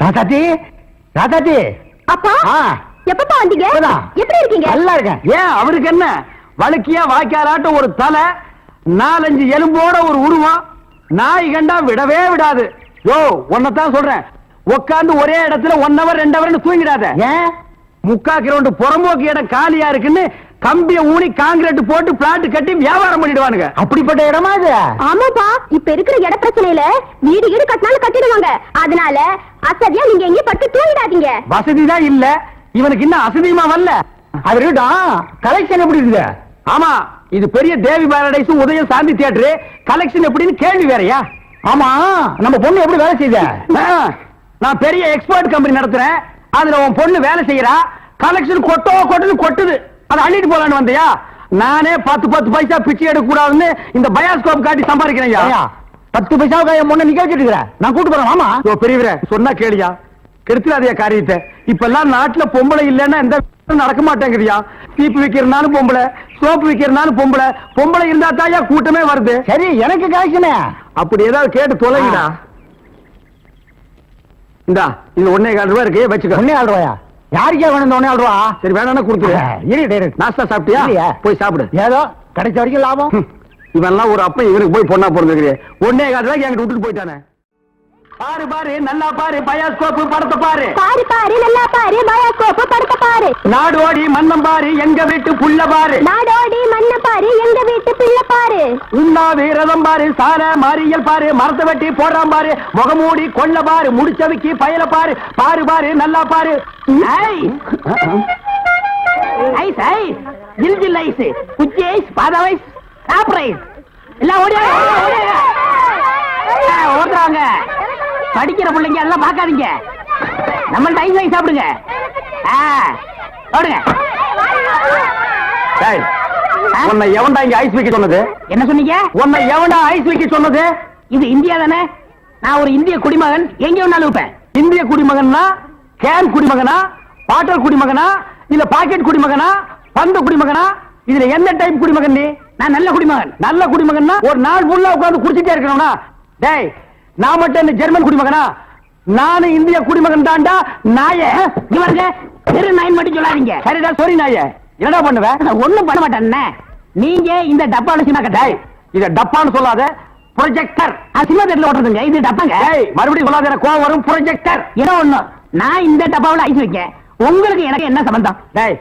ராதாத்தி ராதாத்தி அப்பா எப்பப்பா வந்தீங்க? எப்படி இருக்கீங்க? நல்லா இருக்கேன். ஏன் அவருக்கு என்ன வழுக்கியா வாய்க்காலாட்டம் ஒரு தலை 4-5 எலும்போட ஒரு உருவம் நாய் கண்டா விடவே விடாது. யோ உன்னதான் சொல்றேன், உட்காந்து ஒரே இடத்துல 1 hour 2 hour தூங்கிடாத. ஏன் 3/4 கிரவுண்ட் புறம்போக்கு இடம் காலியா இருக்குன்னு கம்பிய ஊனி காங்கிரீட் போட்டு பிளாட் கட்டி வியாபாரம் பண்ணிடுவானுங்க. அப்படிப்பட்ட இடமா இது? ஆமாப்பா, இப்ப இருக்கிற இட பிரச்சனையில வீடு வீடு கட்டினாலும் கட்டிடுவாங்க. அதனால அசதியா நீங்க எங்க பட்டு தூங்கிடாதீங்க. வசதி தான் இல்ல, இவனுக்கு இன்னும் அசதியுமா வரல. அது கலெக்ஷன் எப்படி இருக்குது? ஆமா, இது பெரிய தேவி பாரடைஸ் உதயம் சாந்தி தியேட்டர். கலெக்ஷன் எப்படின்னு கேள்வி வேறயா? ஆமா, நம்ம பொண்ணு எப்படி வேலை செய்த? நான் பெரிய எக்ஸ்போர்ட் கம்பெனி நடத்துறேன், அதுல உன் பொண்ணு வேலை செய்யறா. கலெக்ஷன் கொட்டுது. அதை அள்ளிட்டு போலான்னு வந்தியா? நானே 10 பைசா பிச்சை எடுக்க கூடாதுன்னு இந்த பயாஸ்கோப் காட்டி சம்பாதிக்கிறேன். 10 பைசாவுக்கு என் பொண்ணு நிக்க வச்சிட்டு நான் கூட்டு போறேன். ஆமா பெரியவரே சொன்னா கேளியா, கெடுத்துடாதியா காரியத்தை. இப்ப எல்லாம் நாட்டுல பொம்பளை இல்லன்னா எந்த நடக்க மாட்டேங்குதியா. சீப்பு விக்கிறனாலும் பொம்பளை, சோப்பு விக்கிறனாலும் பொம்பளை இருந்தா தாயா கூட்டமே வருது. சரி, எனக்கு கலெக்ஷன் அப்படி ஏதாவது கேட்டு தொலைங்கடா. இந்தா இது 1.25 ரூபாய் இருக்கு, வச்சுக்க. 1.25 ரூபாயா? யாருக்கே வேணும் 1.25 ரூபா? சரி வேணா கொடுத்துரு. நாஸ்தா சாப்பிட்டியா? போய் சாப்பிடு. ஏதோ கிடைச்ச வரைக்கும் லாபம். இவெல்லாம் ஒரு அப்ப இவனுக்கு போய் பொண்ணா பிறந்திருக்கிறே. 1.25 ரூபாய்க்கு என்கிட்ட விட்டுட்டு போயிட்டானே. பாரு பாரு நல்லா பாரு, பயாஸ்கோப்பு படத்தை பாரு. பாரு பாரு நல்லா பாரு, பயாஸ்கோப்பு படத்தை பாரு. நாடோடி மன்னம் பாரு, எங்க வீட்டு புள்ள பாரு. நாடோடி மன்ன பாரு, எங்க வீட்டு பிள்ளை பாரு. உண்ணாவி ரதம் பாரு, சால மாரியல் பாரு, மரத்தை வெட்டி போடுறான் பாரு, முகமூடி கொள்ள பாரு, முடிச்சவிக்கி பயல பாரு. பாரு பாரு நல்லா பாரு. ஐஸ் ஐஸ் ஜில் ஜில் ஐஸ், குச்சி ஐஸ், பாதாம் ஐஸ், சாப்பிட்ற ஐஸ் எல்லாம் ஓடுறாங்க. படிக்கிற பிள்ளைங்க எல்லாம் பார்க்காதீங்க, நம்மள்ட்ட ஐஸ் ஐஸ் சாப்பிடுங்க. ஓடுங்க. உன்னை எவன்டா இங்க ஐஸ் வைக்க சொன்னது? என்ன சொன்னீங்க? உன்னை எவன்டா ஐஸ் வைக்க சொன்னது? இது இந்தியா தானே, நான் ஒரு இந்திய குடிமகன், எங்க வேணாலும் வைப்பேன். இந்திய குடிமகன்னா கேன் குடிமகனா, பாட்டல் குடிமகனா, இல்ல பாக்கெட் குடிமகனா, பந்து குடிமகனா? இதுல எந்த டைப் குடிமகன் நீ? நான் நல்ல குடிமகன். நல்ல குடிமகன்னா ஒரு நாள் ஃபுல்லா உட்கார்ந்து குடிச்சிட்டே இருக்கணும்னா? டேய், நான் மட்டும் இந்த ஜெர்மன் குடிமகனா? நானும் இந்திய குடிமகன் தான்டா. நாயே இவருங்க தெரு நாயின் மட்டும் சொல்லாதீங்க. சரிடா, சாரி நாயே. என்னடா பண்ணுவேன்? ஒண்ணும் பண்ண மாட்டேன். நீங்க இந்த டப்பால சினிமா கட்டாய். இத டப்பான்னு சொல்லாத, ப்ரொஜெக்டர். சினிமா தேட்டர்ல ஓட்டுறதுங்க, இது டப்பாங்க. மறுபடியும் சொல்லாத, எனக்கு கோவம் வரும். ப்ரொஜெக்டர் ஏதோ ஒண்ணு. நான் இந்த டப்பாவில் ஐஸ் வைக்கேன், உங்களுக்கு எனக்கு என்ன சம்பந்தம்? டேய்,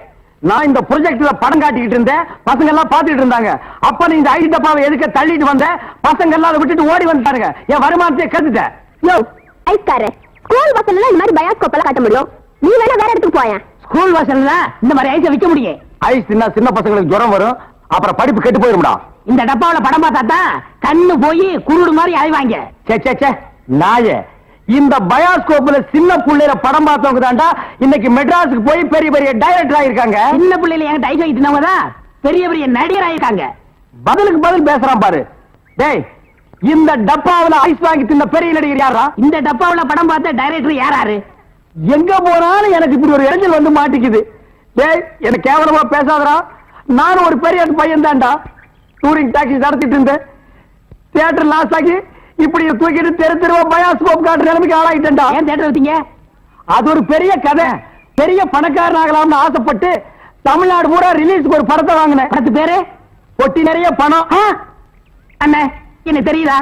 நான் இந்த ப்ரொஜெக்ட்ல படம் காட்டிக்கிட்டு இருந்தேன், பசங்க எல்லாம் பாத்துட்டு இருந்தாங்க. அப்ப நீ இந்த ஐஸ் டப்பாவை எதுக்கு தள்ளிட்டு வந்த? பசங்க எல்லாம் விட்டுட்டு ஓடி வந்துட்டாங்க. என் வருமானத்தை கத்துட்டேன். யோ ஐஸ்காரே, ஸ்கூல் வாசல்ல இந்த மாதிரி பயாஸ்கோப் எல்லாம் காட்ட முடியும், நீ வேணா வேற இடத்துக்கு போயேன். ஸ்கூல் வாசல்ல இந்த மாதிரி ஐஸ் விக்க முடியும்? ஐஸ் தின்னா சின்ன பசங்களுக்கு ஜுரம் வரும், அப்புறம் படிப்பு கெட்டு போயிரும்டா. இந்த டப்பாவில படம் பார்த்தா தான் கண்ணு போய் குருடு மாதிரி அலைவாங்க. சே சே சே நாயே, இந்த பயாஸ்கோப்ல சின்ன புள்ளையில படம் பார்த்தவங்க தான்டா இன்னைக்கு மெட்ராஸுக்கு போய் பெரிய பெரிய டைரக்டர் ஆயிருக்காங்க. சின்ன புள்ளையில என்கிட்ட ஐஸ் வைத்தினவங்க தான் பெரிய பெரிய நடிகர் ஆயிருக்காங்க. பதிலுக்கு பதில் பேசுறான் பாரு. டேய், இந்த டப்பாவுல ஐஸ் வாங்கி தின்ன பெரிய நடிகர் யாரா? இந்த டப்பாவுல படம் பார்த்த டைரக்டர் யாராரு? எங்க போனாலும் எனக்கு இப்படி ஒரு இடைஞ்சல் வந்து மாட்டிக்குது. டேய், எனக்கு கேவலமா பேசாதடா. நானும் ஒரு பெரிய பையன் தான்டா, டூரிங் டாக்ஸி நடத்திட்டு இருந்தேன். தியேட்டர் லாஸ் ஆகி இப்படி தூக்கிட்டு தெருவா பயாஸ்கோப் காட்டுற நிலைமைக்கு ஆளாயிட்டேன்டா. ஏன் தியேட்டர் வச்சீங்க? அது ஒரு பெரிய கதை. பெரிய பணக்காரன் ஆகலாம்னு ஆசைப்பட்டு தமிழ்நாடு பூரா ரிலீஸ்க்கு ஒரு படத்தை வாங்கினேன். படத்து பேரு பொட்டி நிறைய பணம். அண்ணே, என்ன தெரியுதா?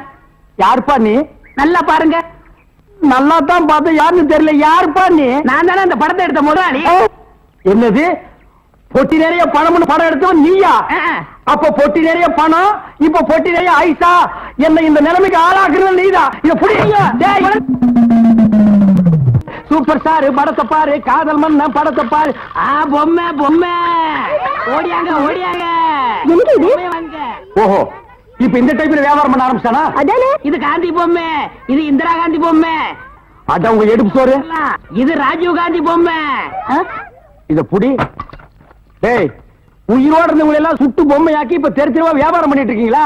யாருப்பா நீ? நல்லா பாருங்க. நல்லா தான் பார்த்தேன், யாருன்னு தெரியல. யாருப்பா நீ? நான் தானே அந்த படத்தை எடுத்த முதலாளி. என்னது பொட்டி நிறைய பணம்னு படம் எடுத்தவன் நீயா? அப்ப பொட்டி நிறைய பணம், இப்ப பொட்டி நிறைய ஐசா? என்ன இந்த நிலைமைக்கு ஆளாக்குறது நீதான். இத புரியுங்க. சூப்பர் ஸ்டார் படத்தை பாரு, காதல் மன்ன படத்தை பாரு. பொம்மை பொம்மை ஓடியாங்க ஓடியாங்க. ஓஹோ, இப்ப இந்த டைப்ல வியாபாரம் பண்ண ஆரம்பிச்சானா? இது காந்தி பொம்மை, இது இந்திரா காந்தி பொம்மை. அட உங்க எடுப்பு சோறு. இது ராஜீவ் காந்தி பொம்மை. இத புடி. டேய், உயிரோட இருந்தவங்க எல்லாம் சுட்டு பொம்மையாக்கி இப்ப தெருவா வியாபாரம் பண்ணிட்டு இருக்கீங்களா?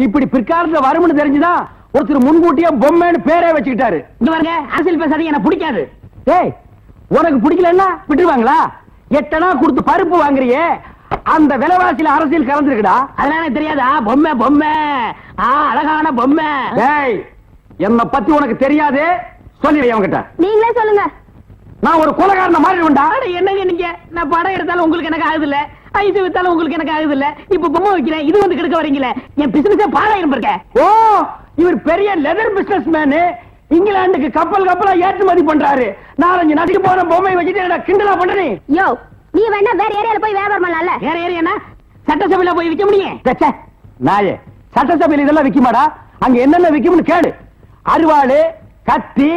இப்படி பிற்காலத்துல வரும்னு தெரிஞ்சுதான் ஒருத்தர் முன்கூட்டியே பொம்மைன்னு பேரே வச்சுக்கிட்டாரு. இங்க பாருங்க, அரசியல் பேசாதீங்க, எனக்கு பிடிக்காது. டேய், உனக்கு பிடிக்கலன்னா விட்டுருவாங்களா? 8 அணா கொடுத்து பருப்பு வாங்குறியே, அந்த விலைவாசியில அரசியல் கலந்துருக்குடா. அதனால தெரியாதா? பொம்மை பொம்மை, அழகான பொம்மை. டேய், என்ன பத்தி உனக்கு தெரியாது, சொல்லி அவங்கிட்ட நீங்களே சொல்லுங்க. நான் ஒரு கொலைகாரன மாறிடுவேன்டா. என்னங்க நீங்க நான் படம் எடுத்தாலும் உங்களுக்கு எனக்கு ஆகுது இல்ல, ஐஸ் வித்தாலும் உங்களுக்கு எனக்கு ஆகுது இல்ல, இப்ப பொம்மை வைக்கிறேன் இது வந்து கெடுக்க வரீங்களே, என் பிசினஸே பாழாயிரம் இருக்க. ஓ, இவர் பெரிய லெதர் பிசினஸ் மேனு, இங்கிலாந்துக்கு கப்பலா ஏற்றுமதி பண்றாரு. 4-5 நாட்டுக்கு போன பொம்மை வச்சுட்டு கிண்டலா பண்றேன். யோ, நீ வேணா வேற ஏரியால போய் வியாபாரம் பண்ணலாம்ல. வேற ஏரியா சட்டசபையில போய் விற்க முடியும். நாயே, சட்டசபையில் இதெல்லாம் விக்குமாடா? அங்க என்னென்ன விக்கும்னு கேடு. அருவாளு, கத்தி,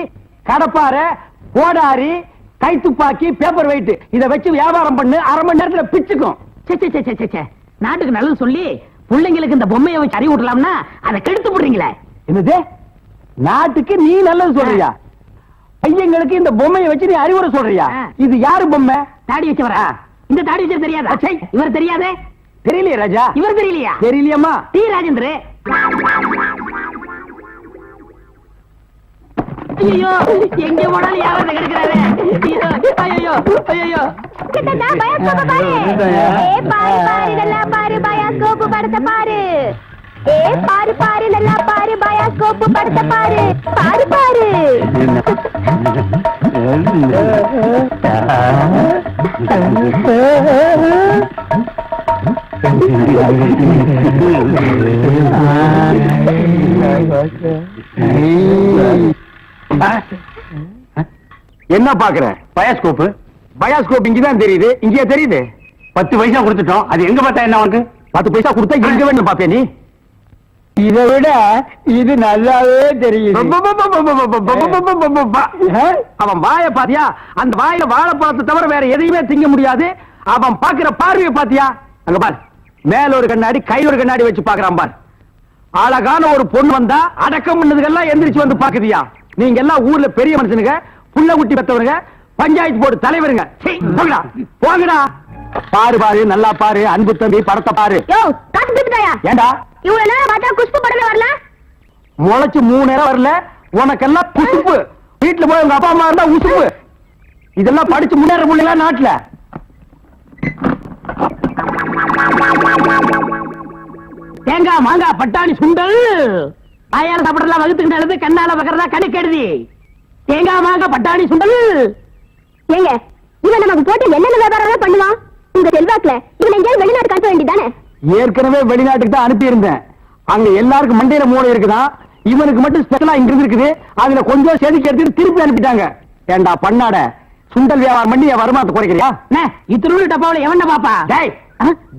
கடப்பாரை, கோடாரி, கைத்துப்பாக்கி, பேப்பர் வெயிட், இத வச்சு வியாபாரம் பண்ணு, அரை மணி நேரத்துல பிச்சுக்கும். நாட்டுக்கு நல்லது சொல்லி பிள்ளைங்களுக்கு இந்த பொம்மையை வச்சு அறிவு விடலாம்னா அதை கெடுத்து போடுறீங்களே. என்னது? நாட்டுக்கு நீ நல்லது சொல்றியா? பையங்களுக்கு இந்த பொம்மையை வச்சு நீ அறிவுரை சொல்றியா? இது யாரு பொம்மை? தாடி வச்சு வர இந்த தாடி வச்சு தெரியாதா? இவர் தெரியாதே? தெரியலையே ராஜா. இவர் தெரியலையா? தெரியலையம்மா. டி ராஜேந்திர. ஐயோ, எங்க போனாலும் யாராவது கிடைக்கிறாரு. ஐயோ ஐயோ, கிட்டடா பயாஸ்கோப் பாரு. பாரு நல்லா பாரு, பயாஸ்கோப் படத்தை பாரு. பாரு நல்லா பாரு, பயாஸ்கோப் படத்தை பாரு. பாரு. என்ன பாக்குற? பயாஸ்கோப். பயாஸ்கோப் இங்கதான் தெரியுது. இங்கே தெரியுது. 10 பைசா கொடுத்துட்டோம். அது எங்க பார்த்தா என்ன உனக்கு? 10 பைசா கொடுத்தா எங்க வேணும் பாப்பே நீ? இதை விட இது நல்லாவே தெரியுது. அவன் வாய பாத்தியா? அந்த வாயில வாழைப்பழத்தை தவிர வேற எதையுமே திங்க முடியாது. அவன் பாக்குற பார்வையை பாத்தியா? அங்க பார், மேல ஒரு கண்ணாடி, கையில ஒரு கண்ணாடி வச்சு பாக்குறான் பார். அழகான ஒரு பொண்ணு வந்தா அடக்கம் பண்ணதுக்கெல்லாம் எந்திரிச்சு வந்து பாக்குதியா? நீங்க எல்லாம் ஊர்ல பெரிய மனுஷனுங்க, புள்ள குட்டி பெத்தவனுங்க, பஞ்சாயத்து போர்டு தலைவருங்க. போங்கடா. பாரு நல்லா பாரு. அன்பு தம்பி படத்தை பாரு. ஏண்டா இவ்வளவு நேரம் பார்த்தா குஷ்பு படமே வரல? முளைச்சு 3 நேரம் வரல. உனக்கெல்லாம் குசுப்பு. வீட்டுல போய் உங்க அப்பா அம்மா இருந்தா உசுப்பு. இதெல்லாம் படிச்சு முன்னேற முடியல நாட்டுல. தேங்காய் மாங்காய் பட்டாணி சுண்டல் ஆயால சாப்பிடலாம், வகுத்துக்கு நல்லது, கண்ணால வகரதா கணக்கு எழுதி. தேங்காய் மாங்காய் பட்டாணி சுண்டல். ஏங்க, இவன் நமக்கு போட்டு என்னென்ன வியாபாரம் பண்ணுவான்? உங்க செல்வாக்குல இவன் எங்கேயாவது வெளிநாட்டுக்கு அனுப்ப வேண்டியதானே? ஏற்கனவே வெளிநாட்டுக்கு தான் அனுப்பி இருந்தேன். அங்க எல்லாருக்கும் மண்டையில மூளை இருக்குதான், இவனுக்கு மட்டும் ஸ்பெஷலா இங்க இருக்குது. அதுல கொஞ்சம் செதுக்கி எடுத்துட்டு திருப்பி அனுப்பிட்டாங்க. ஏண்டா பண்ணாட, சுண்டல் வியாபாரம் பண்ணி என் வருமானத்தை குறைக்கிறியா? இத்திரு டப்பாவில எவன்டா பாப்பா?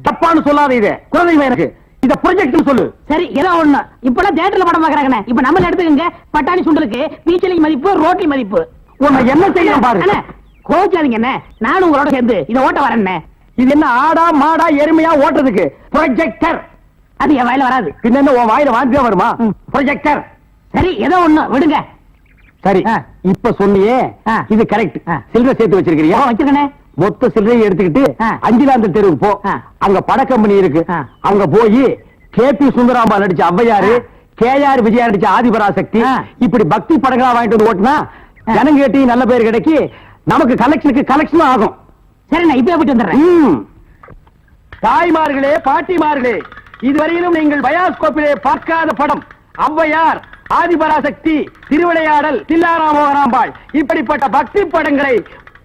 தப்பான்னு சொல்லாத. இது குழந்தைங்க எனக்கு. இத ப்ரொஜெக்ட் சொல்லு. சரி, ஏதோ ஒண்ணு. இப்பெல்லாம் தியேட்டர்ல படம் பாக்குறாங்க. இப்ப நம்ம எடுத்துக்கங்க. பட்டாணி சுண்டலுக்கு பீச்சலி மதிப்பு, ரோட்டி மதிப்பு. உன்னை என்ன செய்யணும் பாரு. கோச்சாதீங்க என்ன, நானும் உங்களோட சேர்ந்து இதை ஓட்ட வரேன். இது என்ன ஆடா மாடா எருமையா ஓட்டுறதுக்கு? ப்ரொஜெக்டர். அது என் வாயில வராது. பின்ன உன் வாயில வாந்தியா வருமா? ப்ரொஜெக்டர். சரி, ஏதோ ஒண்ணு விடுங்க. சரி, இப்ப சொன்னியே இது கரெக்ட். சில்லறை சேர்த்து வச்சிருக்கிறியா? வச்சிருக்கனே. மொத்த சில்லறையை எடுத்துக்கிட்டு அஞ்சிலாந்த தெருவுக்கு போ. அங்க பட கம்பெனி இருக்கு. அங்க போய் கேபி சுந்தராம்பா நடிச்ச ஔவையாரு, கேஆர் விஜயா நடிச்ச ஆதிபராசக்தி, இப்படி பக்தி படங்களா வாங்கிட்டு வந்து ஓட்டுனா ஜனங்க கேட்டி நல்ல பேர் கிடைக்கி, நமக்கு கலெக்ஷன் ஆகும். சரி, நான் இப்ப போயிட்டு வந்துடுறேன். தாய்மார்களே, பாட்டிமார்களே, இதுவரையிலும் நீங்கள் பயாஸ்கோப்பிலே பார்க்காத படம் ஔவையார், ஆதிபராசக்தி, திருவிளையாடல், தில்லாராமோகராம்பாள், இப்படிப்பட்ட பக்தி படங்களை,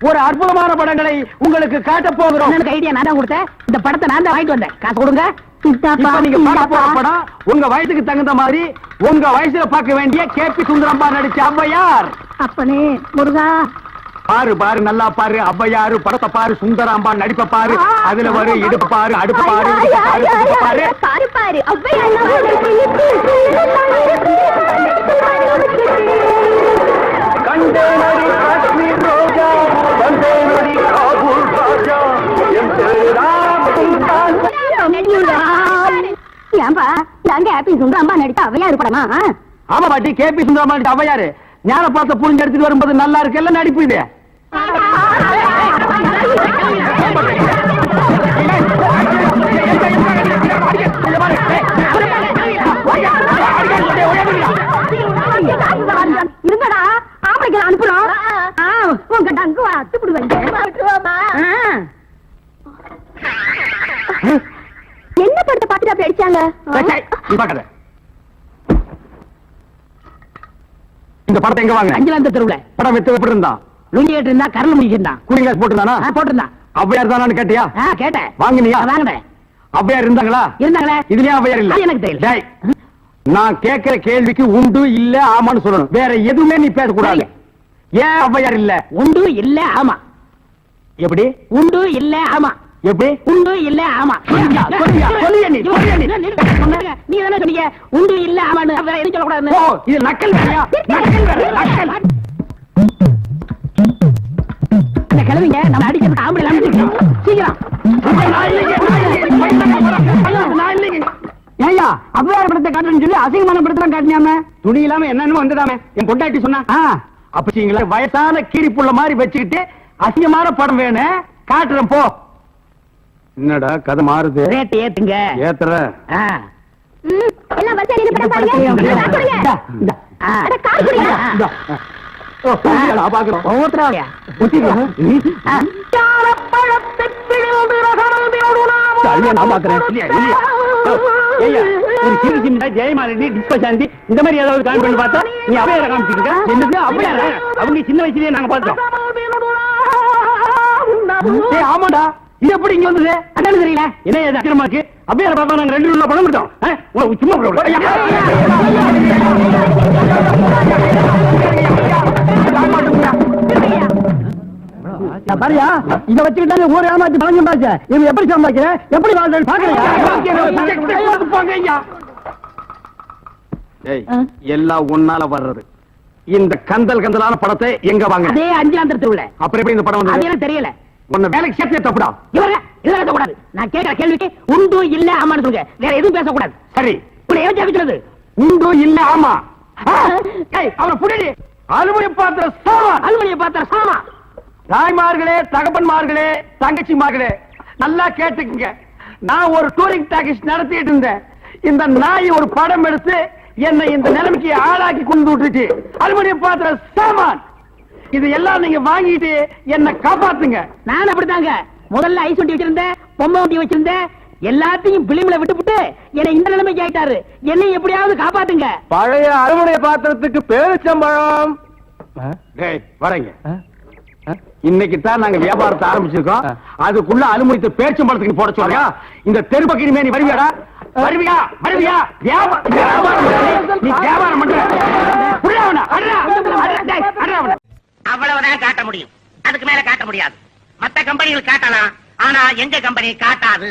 ஒரு அற்புதமான படங்களை உங்களுக்கு காட்ட போகிறோம். எனக்கு ஐடியா நான் தான் கொடுத்தேன். இந்த படத்தை நான் தான் வாங்கிட்டு வந்தேன். காசு கொடுங்க. இப்ப நீங்க பார்க்க போற படம் உங்க வயசுக்கு தகுந்த மாதிரி, உங்க வயசுல பார்க்க வேண்டிய கேபி சுந்தரம்பா நடிச்ச ஔவையார். அப்பனே முருகா, பாரு நல்லா பாரு. ஔவையாரு படத்தை பாரு, சுந்தராம்பா நடிப்ப பாரு. அதுல வரும் இடுப்பு பாரு, அடுப்பு பாரு, பாரு பாரு பாரு ஔவையார். கண்டேனடி காஷ்மீர் ரோஜா, கண்டேனடி காபூல் ராஜா, என் ஏன்பா நாங்க ஹாப்பி சுந்தரம்பா நடித்த ஔவையார் படமா? ஆமா பாட்டி, கேபி சுந்தரம்பா நடிச்ச ஔவையாரு ஞான பார்த்த புரிஞ்சு எடுத்துட்டு வரும்போது நல்லா இருக்கு. எல்லாம் நடிப்பு இது. இருங்கடா, ஆம்பளைக்கு அனுப்புறோம். உங்க டங்கு அத்துப்பிடுவேன். என்ன படத்தை பார்த்துட்டு அப்படி அடிச்சாங்க? இந்த படத்தை எங்க வாங்க? அஞ்சலாந்த தெருவுல படம் வெத்து எப்படி இருந்தான்? லுங்கி கேட்டு இருந்தா கரல் முடிச்சிருந்தான். Cooling glass போட்டுருந்தானா? போட்டிருந்தான். ஔவையார் தானான்னு கேட்டியா? கேட்டேன். வாங்கினியா? வாங்கினேன். ஔவையார் இருந்தாங்களா? இருந்தாங்களே. இதுலயே ஔவையார் இல்ல. அது எனக்கு தெரியல. டேய், நான் கேட்கிற கேள்விக்கு உண்டு இல்ல ஆமான்னு சொல்லணும். வேற எதுவுமே நீ பேசக்கூடாது. ஏன் ஔவையார் இல்ல? உண்டு இல்ல ஆமா. எப்படி? உண்டு இல்ல ஆமா. எப்படி? உண்டு இல்ல ஆமா. சொல்லியா, சொல்லியா, சொல்லியா நீ, சொல்லியா நீ. நீ தானே சொன்னீங்க உண்டு இல்ல ஆமான்னு. வேற எதுவும் சொல்லக்கூடாதுன்னு. ஓ, இது நக்கல் வேறையா? நக்கல் வேற, நக்கல். இந்த கிழவிங்க நம்ம அடிக்கிறதுக்கு ஆம்பளை அனுப்பிச்சிருக்கோம். சீக்கிரம். ஏய்யா, ஔவையார் படத்தை காட்டுறேன்னு சொல்லி அசிங்கமான படத்தை காட்டினாம துணி இல்லாம என்னன்னு வந்துடாம என் பொண்டாட்டி சொன்னா. அப்பீங்களா வயசான கீரிப்புள்ள மாதிரி வச்சுக்கிட்டு அசிங்கமான படம் வேணும் காட்டுறேன் போ. என்னடா கதை மாறுது? ரேட் ஏத்துங்க. ஏத்துற எல்லாம் வரிசையா நின்னு படம் பாருங்க. கார் கொடுங்க. அட கார் கொடுங்க. பாக்குறோம் ஒவ்வொருத்தராவையா ஜெயமாலினி டிஸ்பசாந்தி இந்த மாதிரி ஏதாவது காமி பண்ணி பார்த்தா நீ அவையார காமிச்சிருக்க. என்னது அவையார? அவங்க சின்ன வயசுலயே நாங்க பார்த்தோம். ஆமாடா, இது எப்படி இங்க வந்தது? அதானு தெரியல. என்ன அக்கிரமா இருக்கு? அவையார பார்த்தா நாங்க 2 உள்ள படம் எடுத்தோம். சும்மா பாரியா, இத வச்சுக்கிட்டாலே ஊர் ஏமாத்தி பழங்க பாச்ச. இவன் எப்படி சம்பாதிக்கிற, எப்படி வாழ்றது பாக்குறியா? எல்லாம் ஒன்னால வர்றது. இந்த கந்தல் கந்தலான படத்தை எங்க வாங்க? அதே அஞ்சாந்தர் தெருவுல. அப்புறம் எப்படி இந்த படம் அது வந்தது? எனக்கு தெரியல. உன்னை வேலைக்கு சேர்த்தே தப்புடா. இவங்க இதெல்லாம் பேசக்கூடாது. நான் கேட்கிற கேள்விக்கு உண்டு இல்ல ஆமான்னு சொல்லுங்க. வேற எதுவும் பேசக்கூடாது. சரி, இப்படி ஏன் ஜெபிக்கிறது? உண்டு இல்ல ஆமா. அவனை புடி. அலுவலி பாத்திர சாமா, அலுவலியை பார்த்த சாமா. தாய்மார்களே, தகப்பன்மார்களே, தங்கச்சிமார்களே, நல்லா கேட்டுக்குங்க. நான் ஒரு டூரிங் டாக்கீஸ் நடத்திட்டு இருந்தேன். இந்த நாய் ஒரு படம் எடுத்து என்னை இந்த நிலைமைக்கு ஆளாக்கி கொண்டு விட்டுச்சு. அலுமினியம் பாத்திர சாமான் இது எல்லாம் நீங்க வாங்கிட்டு என்ன காப்பாத்துங்க. நான் அப்படித்தாங்க. முதல்ல ஐஸ் வண்டி வச்சிருந்தேன், பொம்மை வண்டி வச்சிருந்தேன். எல்லாத்தையும் பிலிம்ல விட்டுப்புட்டு என்னை இந்த நிலைமைக்கு ஆயிட்டாரு. என்னை எப்படியாவது காப்பாத்துங்க. பழைய அலுமினிய பாத்திரத்துக்கு பேரிச்சம்பழம். வரீங்க. இன்னைக்கு தான் நாங்க வியாபாரத்தை ஆரம்பிச்சிருக்கோம். அதுக்குள்ள அலுமினியத்தை பேரிச்சம்பழத்துக்கு போட சொல்றியா? இந்த தெரு பக்கம் நீ வருவியாடா? வருவியா? வருவியா? நீ வியாபாரம் பண்ற. அவ்வளவுதான் காட்ட முடியும். அதுக்கு மேல காட்ட முடியாது. மத்த கம்பெனிகள் காட்டலாம், ஆனா எங்க கம்பெனி காட்டாது.